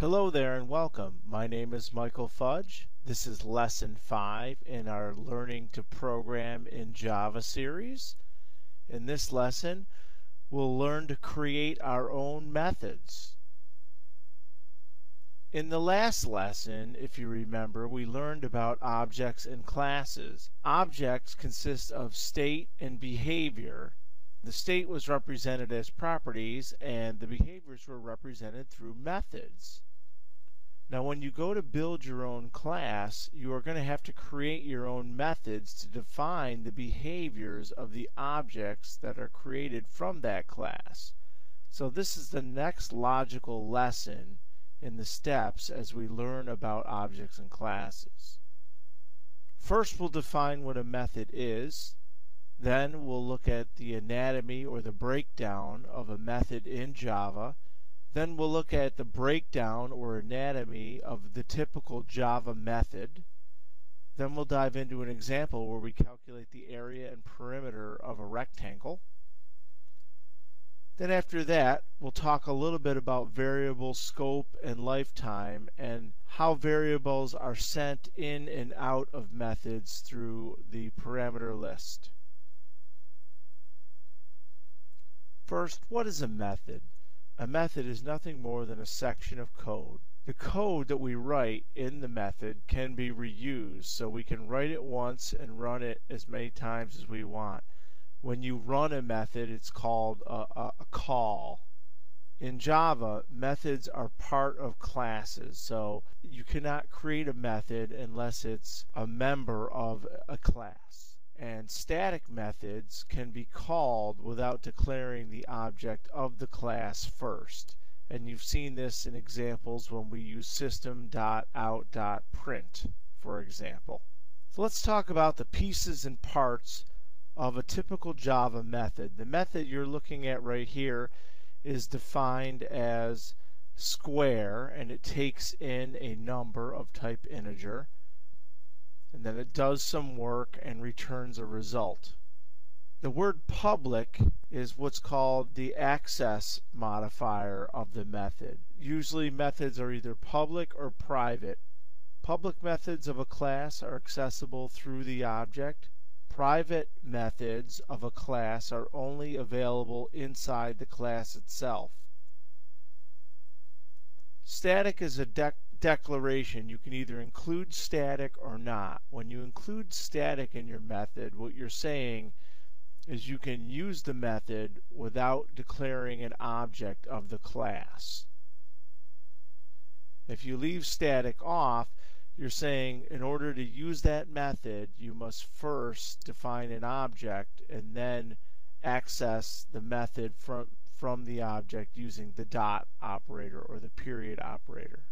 Hello there and welcome. My name is Michael Fudge. This is Lesson 5 in our Learning to Program in Java series. In this lesson, we'll learn to create our own methods. In the last lesson, if you remember, we learned about objects and classes. Objects consist of state and behavior. The state was represented as properties and the behaviors were represented through methods. Now when you go to build your own class, you are going to have to create your own methods to define the behaviors of the objects that are created from that class. So this is the next logical lesson in the steps as we learn about objects and classes. First we'll define what a method is. Then we'll look at the anatomy or the breakdown of a method in Java. Then we'll look at the breakdown or anatomy of the typical Java method. Then we'll dive into an example where we calculate the area and perimeter of a rectangle. Then after that, we'll talk a little bit about variable scope and lifetime and how variables are sent in and out of methods through the parameter list. First, what is a method? A method is nothing more than a section of code. The code that we write in the method can be reused, so we can write it once and run it as many times as we want. When you run a method, it's called a call. In Java, methods are part of classes, so you cannot create a method unless it's a member of a class. And static methods can be called without declaring the object of the class first. And you've seen this in examples when we use system.out.print, for example. So let's talk about the pieces and parts of a typical Java method. The method you're looking at right here is defined as square, and it takes in a number of type integer. And then it does some work and returns a result. The word public is what's called the access modifier of the method. Usually methods are either public or private. Public methods of a class are accessible through the object. Private methods of a class are only available inside the class itself. Static is a declaration. You can either include static or not. When you include static in your method, what you're saying is you can use the method without declaring an object of the class. If you leave static off, you're saying in order to use that method, you must first define an object and then access the method from the object using the dot operator or the period operator.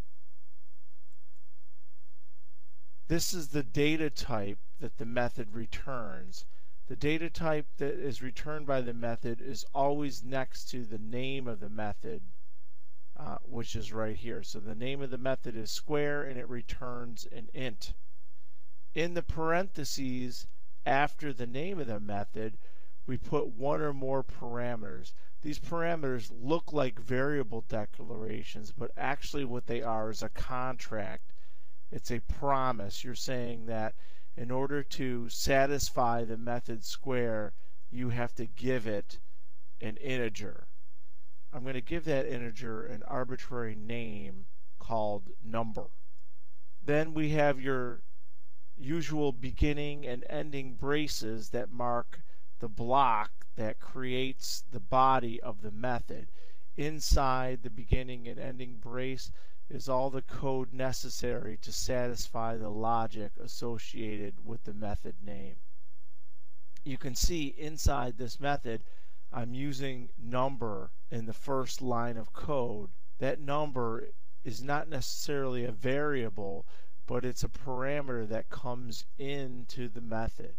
This is the data type that the method returns. The data type that is returned by the method is always next to the name of the method, which is right here. So the name of the method is square and it returns an int. In the parentheses after the name of the method, we put one or more parameters. These parameters look like variable declarations, but actually what they are is a contract. It's a promise. You're saying that in order to satisfy the method square, you have to give it an integer. I'm going to give that integer an arbitrary name called number. Then we have your usual beginning and ending braces that mark the block that creates the body of the method. Inside the beginning and ending brace is all the code necessary to satisfy the logic associated with the method name. You can see inside this method I'm using number in the first line of code. That number is not necessarily a variable, but it's a parameter that comes into the method.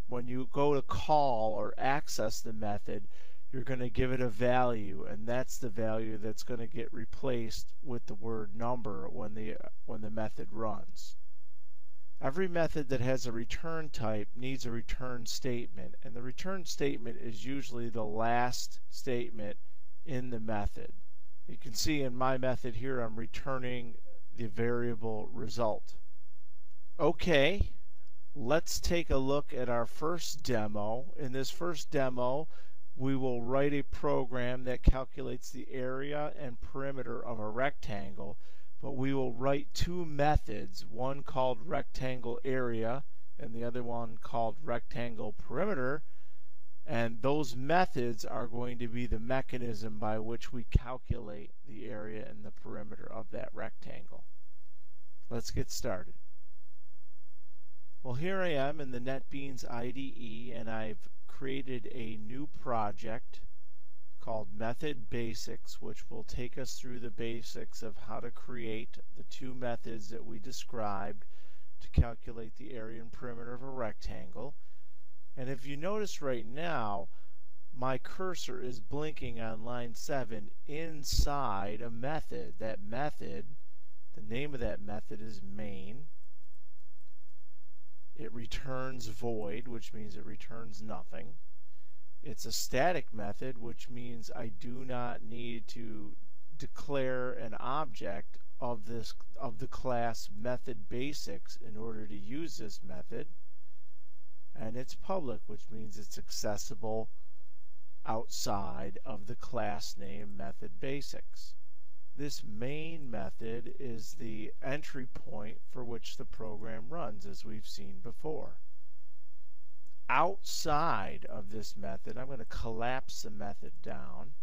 When you go to call or access the method, you're going to give it a value, and that's the value that's going to get replaced with the word number when the method runs. Every method that has a return type needs a return statement, and the return statement is usually the last statement in the method. You can see in my method here I'm returning the variable result. Okay, let's take a look at our first demo. In this first demo, we will write a program that calculates the area and perimeter of a rectangle, but we will write two methods, one called rectangle area and the other one called rectangle perimeter, and those methods are going to be the mechanism by which we calculate the area and the perimeter of that rectangle. Let's get started. Well, here I am in the NetBeans IDE, and I've created a new project called Method Basics, which will take us through the basics of how to create the two methods that we described to calculate the area and perimeter of a rectangle. And if you notice right now, my cursor is blinking on line 7 inside a method. That method, the name of that method is main. It returns void, which means it returns nothing. It's a static method, which means I do not need to declare an object of the class method basics in order to use this method. And it's public, which means it's accessible outside of the class name method basics. This main method is the entry point for which the program runs, as we've seen before. Outside of this method, I'm going to collapse the method down.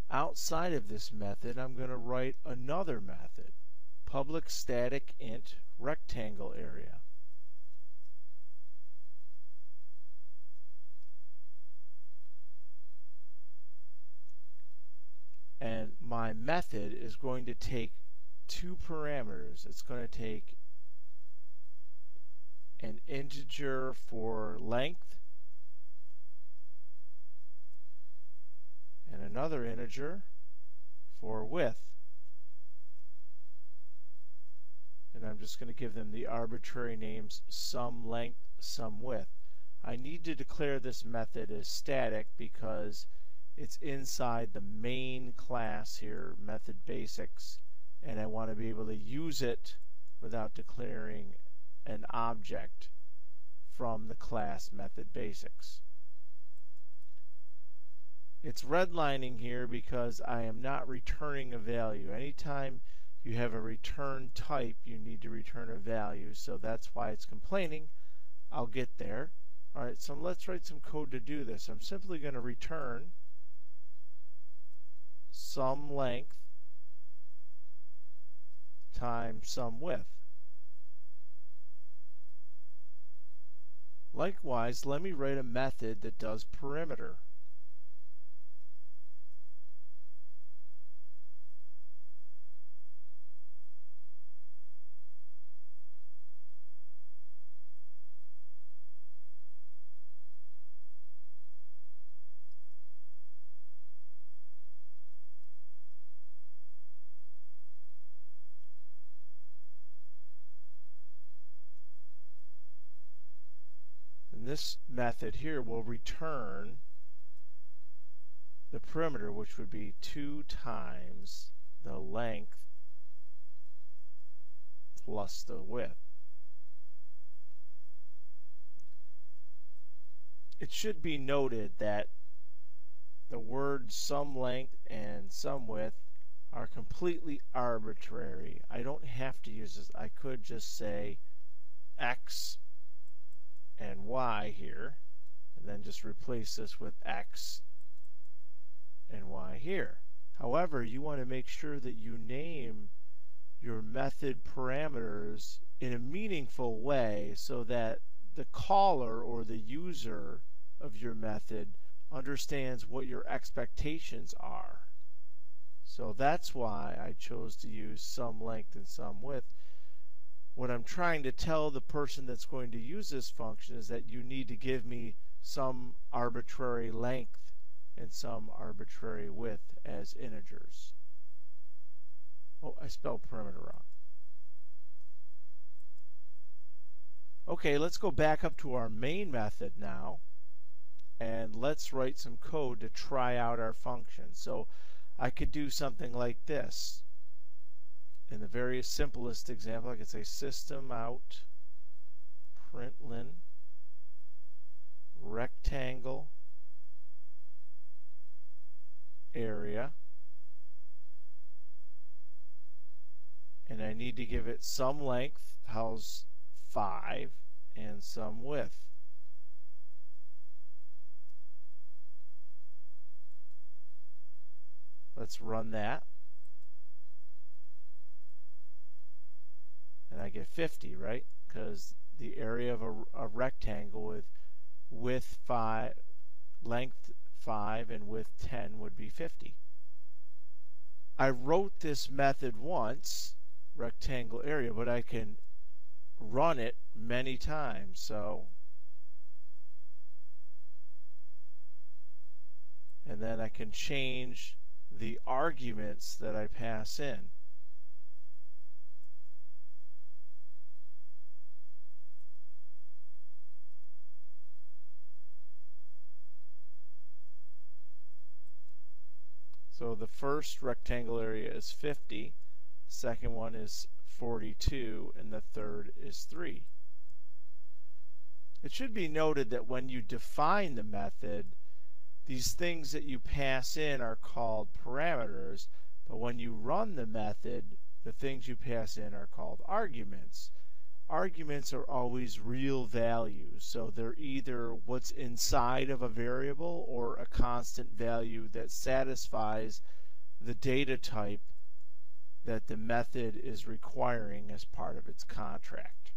Outside of this method, I'm going to write another method, public static int rectangle area. And my method is going to take two parameters. It's going to take an integer for length and another integer for width. And I'm just going to give them the arbitrary names sum length, sum width. I need to declare this method as static because it's inside the main class here, method basics, and I want to be able to use it without declaring an object from the class method basics. It's redlining here because I am not returning a value. Anytime you have a return type, you need to return a value, so that's why it's complaining. I'll get there. Alright, so let's write some code to do this. I'm simply going to return sum length times sum width. Likewise, let me write a method that does perimeter. This method here will return the perimeter, which would be 2 times the length plus the width. It should be noted that the words sum length and sum width are completely arbitrary. I don't have to use this. I could just say x and y here, and then just replace this with x and y here. However, you want to make sure that you name your method parameters in a meaningful way so that the caller or the user of your method understands what your expectations are. So that's why I chose to use sum length and sum width. What I'm trying to tell the person that's going to use this function is that you need to give me some arbitrary length and some arbitrary width as integers. Oh, I spelled perimeter wrong. Okay, let's go back up to our main method now. and let's write some code to try out our function. So I could do something like this. In the very simplest example, I could say system out println rectangle area, and I need to give it some length, how's 5, and some width. Let's run that. And I get 50, right? Because the area of a rectangle with width 5, length 5, and width 10 would be 50. I wrote this method once, rectangle area, but I can run it many times. So, and then I can change the arguments that I pass in. So the first rectangle area is 50, the second one is 42, and the third is 3. It should be noted that when you define the method, these things that you pass in are called parameters, but when you run the method, the things you pass in are called arguments. Arguments are always real values, so they're either what's inside of a variable or a constant value that satisfies the data type that the method is requiring as part of its contract.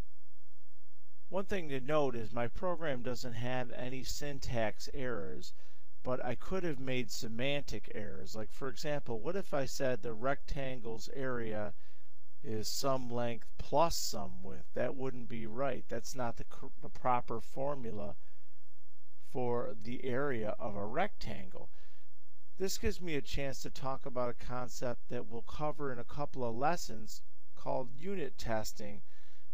One thing to note is my program doesn't have any syntax errors, but I could have made semantic errors. Like, for example, what if I said the rectangle's area is some length plus some width? That wouldn't be right. That's not the proper formula for the area of a rectangle. This gives me a chance to talk about a concept that we'll cover in a couple of lessons called unit testing,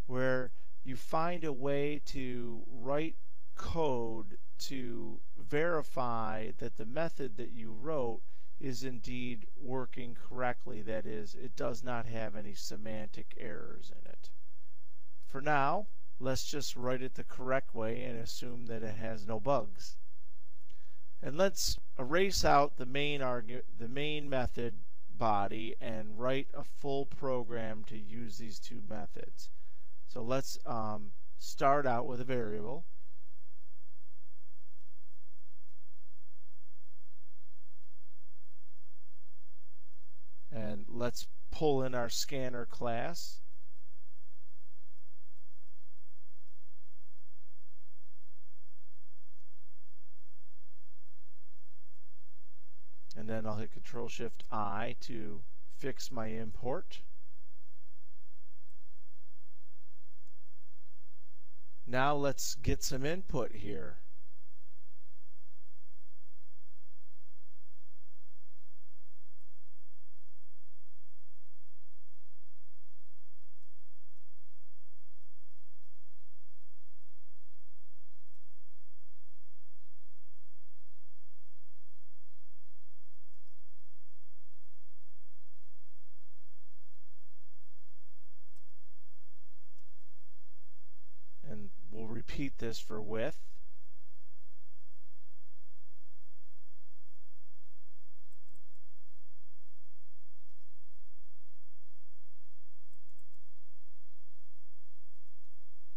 where you find a way to write code to verify that the method that you wrote is indeed working correctly. That is, it does not have any semantic errors in it. For now, let's just write it the correct way and assume that it has no bugs. And let's erase out the main method body and write a full program to use these two methods. So let's start out with a variable. And let's pull in our scanner class. And then I'll hit Control-Shift-I to fix my import. Now let's get some input here. And we'll repeat this for width.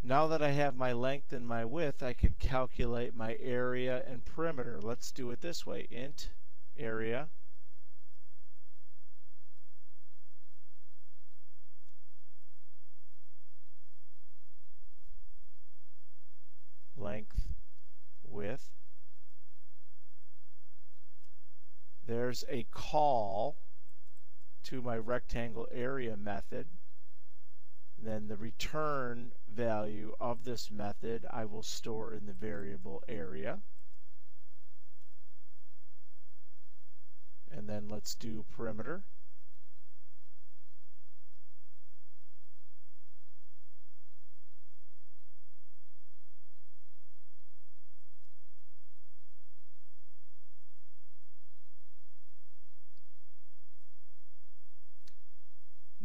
Now that I have my length and my width, I can calculate my area and perimeter. Let's do it this way. Int area length width. There's a call to my rectangle area method. Then the return value of this method I will store in the variable area. And then let's do perimeter.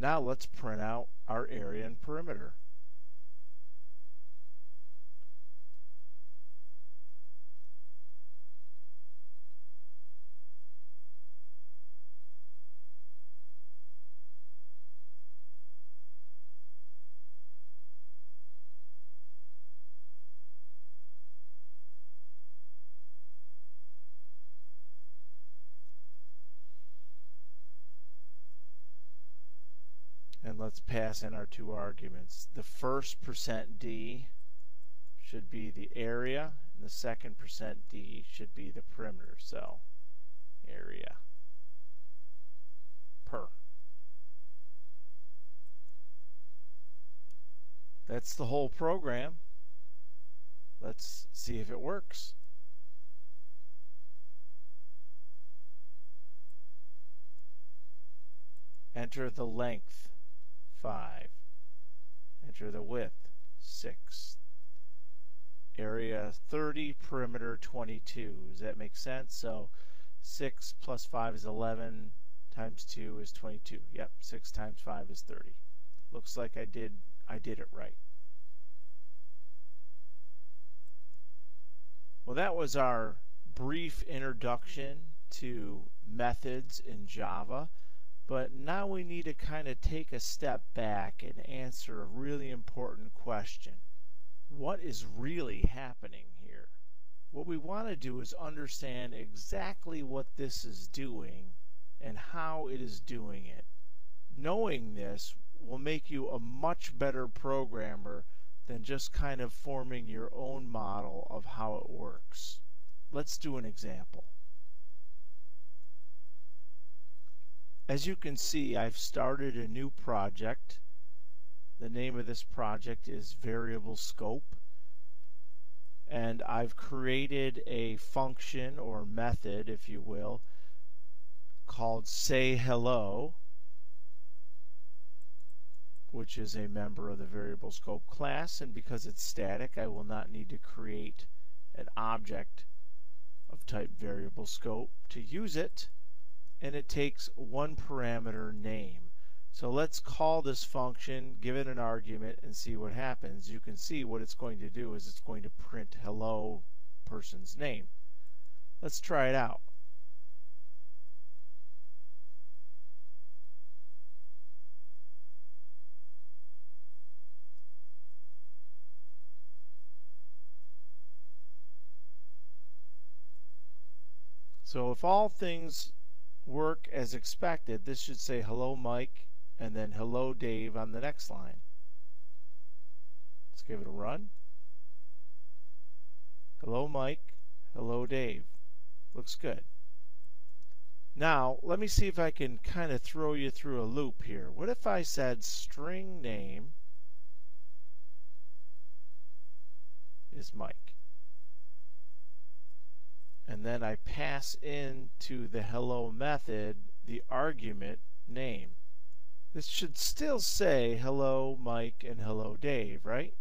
Now let's print out our area and perimeter. And let's pass in our two arguments. The first %d should be the area, and the second %d should be the perimeter. So area per. That's the whole program. Let's see if it works. Enter the length, 5. Enter the width, 6. Area 30, perimeter 22. Does that make sense? So 6 plus 5 is 11, times 2 is 22. Yep, 6 times 5 is 30. Looks like I did it right. Well, that was our brief introduction to methods in Java. But now we need to kind of take a step back and answer a really important question. What is really happening here? What we want to do is understand exactly what this is doing and how it is doing it. Knowing this will make you a much better programmer than just kind of forming your own model of how it works. Let's do an example. As you can see, I've started a new project. The name of this project is Variable Scope. And I've created a function or method, if you will, called sayHello, which is a member of the Variable Scope class. And because it's static, I will not need to create an object of type Variable Scope to use it. And it takes one parameter, name. So let's call this function, give it an argument, and see what happens. You can see what it's going to do is it's going to print hello person's name. Let's try it out. So if all things work as expected, this should say hello Mike and then hello Dave on the next line. Let's give it a run. Hello Mike, hello Dave. Looks good. Now let me see if I can kind of throw you through a loop here. What if I said string name is Mike? And then I pass into the hello method the argument name. This should still say hello Mike and hello Dave, right?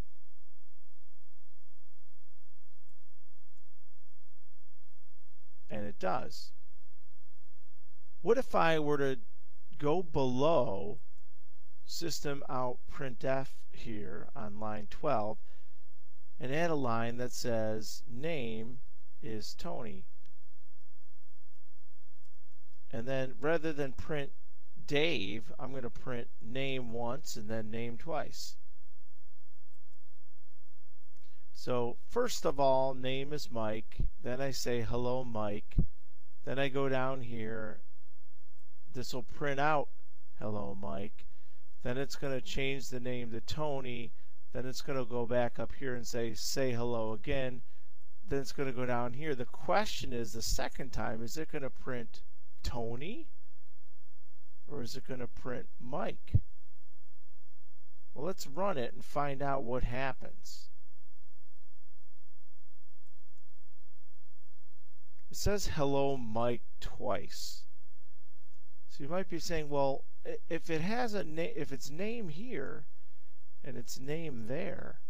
And it does. What if I were to go below system out printf here on line 12 and add a line that says name is Tony, and then rather than print Dave, I'm going to print name once and then name twice. So first of all, name is Mike, then I say hello Mike, then I go down here, this will print out hello Mike, then it's going to change the name to Tony, then it's going to go back up here and say hello again, then it's going to go down here. The question is, the second time, is it going to print Tony or is it going to print Mike? Well, let's run it and find out what happens. It says hello Mike twice. So you might be saying, well, if it has a if it's name here and it's name there,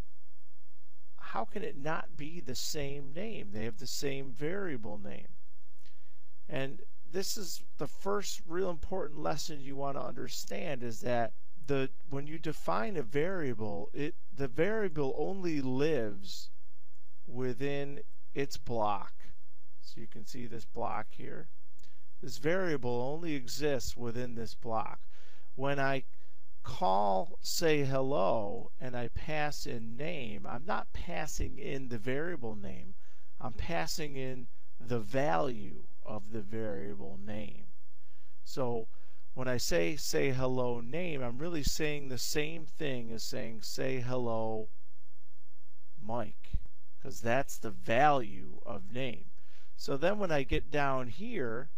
how can it not be the same name? They have the same variable name. And this is the first real important lesson you want to understand, is that when you define a variable, the variable only lives within its block. So you can see this block here. This variable only exists within this block. When I call say hello and I pass in name, I'm not passing in the variable name. I'm passing in the value of the variable name. So when I say hello name, I'm really saying the same thing as saying say hello Mike, because that's the value of name. So then when I get down here,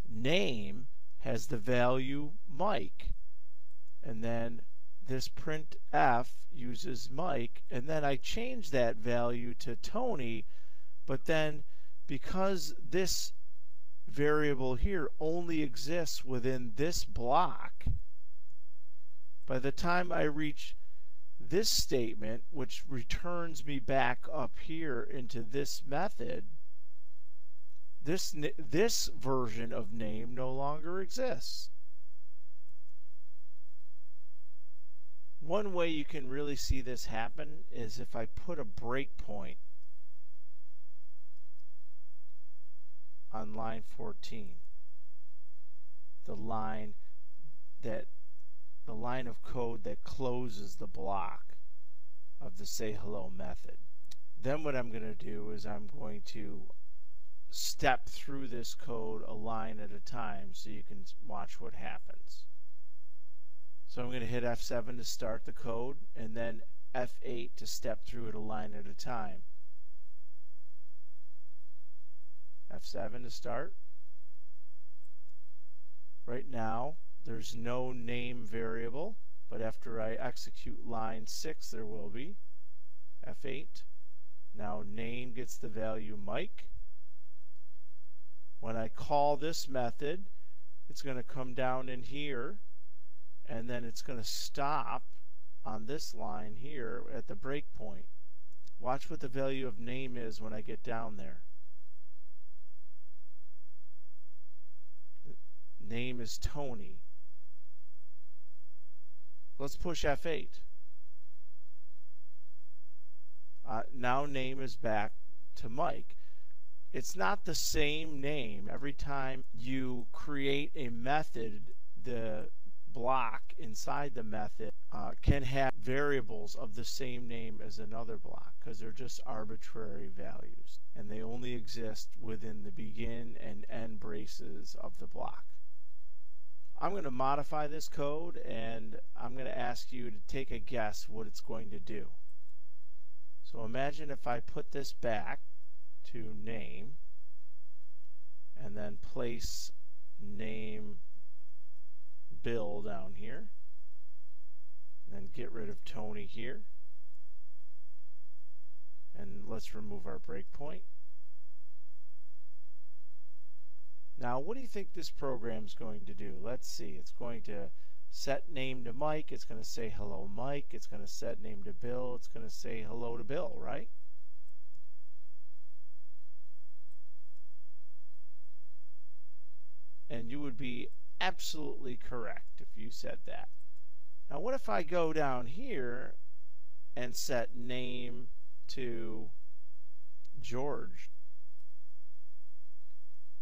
name has the value Mike, and then this printf uses Mike, and then I change that value to Tony, but then because this variable here only exists within this block, by the time I reach this statement, which returns me back up here into this method, this version of name no longer exists. One way you can really see this happen is if I put a breakpoint on line 14, the line of code that closes the block of the say hello method. Then what I'm going to do is I'm going to step through this code a line at a time so you can watch what happens. So I'm going to hit F7 to start the code, and then F8 to step through it a line at a time. F7 to start. Right now there's no name variable, but after I execute line 6 there will be. F8. Now name gets the value Mike. When I call this method, it's going to come down in here, and then it's going to stop on this line here at the breakpoint. Watch what the value of name is when I get down there. Name is Tony. Let's push F8. Now name is back to Mike. It's not the same name. Every time you create a method, the block inside the method can have variables of the same name as another block, because they're just arbitrary values, and they only exist within the begin and end braces of the block. I'm going to modify this code, and I'm going to ask you to take a guess what it's going to do. So imagine if I put this back to name, and then place name Bill down here, and then get rid of Tony here, and let's remove our breakpoint. Now what do you think this program is going to do? Let's see. It's going to set name to Mike. It's going to say hello Mike. It's going to set name to Bill. It's going to say hello to Bill, right? And you would be absolutely correct if you said that. Now what if I go down here and set name to George?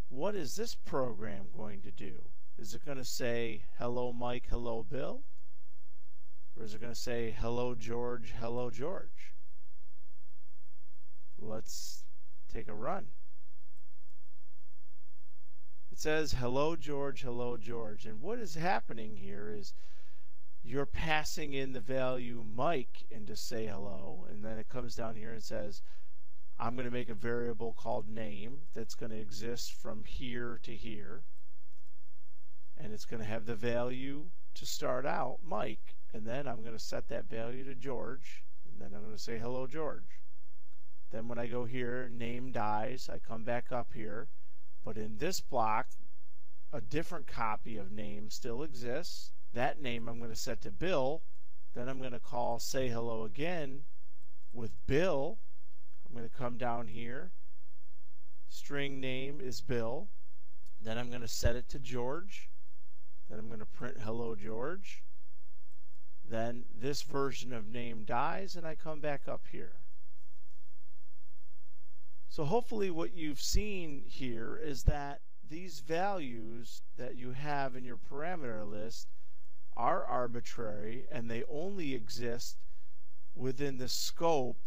What is this program going to do? Is it going to say hello Mike, hello Bill? Or is it going to say hello George, hello George? Let's take a run. It says hello George, hello George. And what is happening here is you're passing in the value Mike into say hello, and then it comes down here and says I'm going to make a variable called name that's going to exist from here to here, and it's going to have the value to start out Mike, and then I'm going to set that value to George, and then I'm going to say hello George. Then when I go here, name dies, I come back up here, but in this block a different copy of name still exists. That name I'm going to set to Bill. Then I'm going to call say hello again with Bill. I'm going to come down here, string name is Bill, then I'm going to set it to George, Then I'm going to print hello George. Then this version of name dies and I come back up here. So hopefully what you've seen here is that these values that you have in your parameter list are arbitrary and they only exist within the scope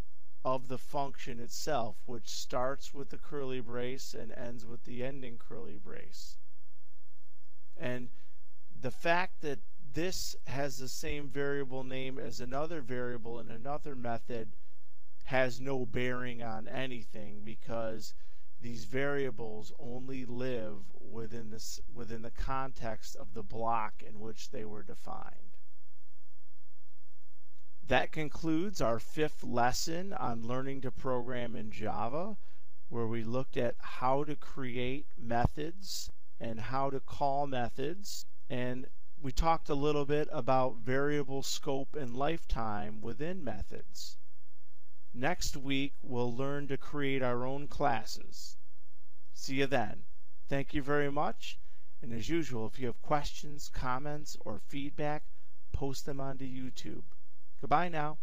of the function itself, which starts with the curly brace and ends with the ending curly brace. And the fact that this has the same variable name as another variable in another method has no bearing on anything, because these variables only live within the context of the block in which they were defined. That concludes our 5th lesson on learning to program in Java, where we looked at how to create methods and how to call methods, and we talked a little bit about variable scope and lifetime within methods. Next week, we'll learn to create our own classes. See you then. Thank you very much. And as usual, if you have questions, comments, or feedback, post them onto YouTube. Goodbye now.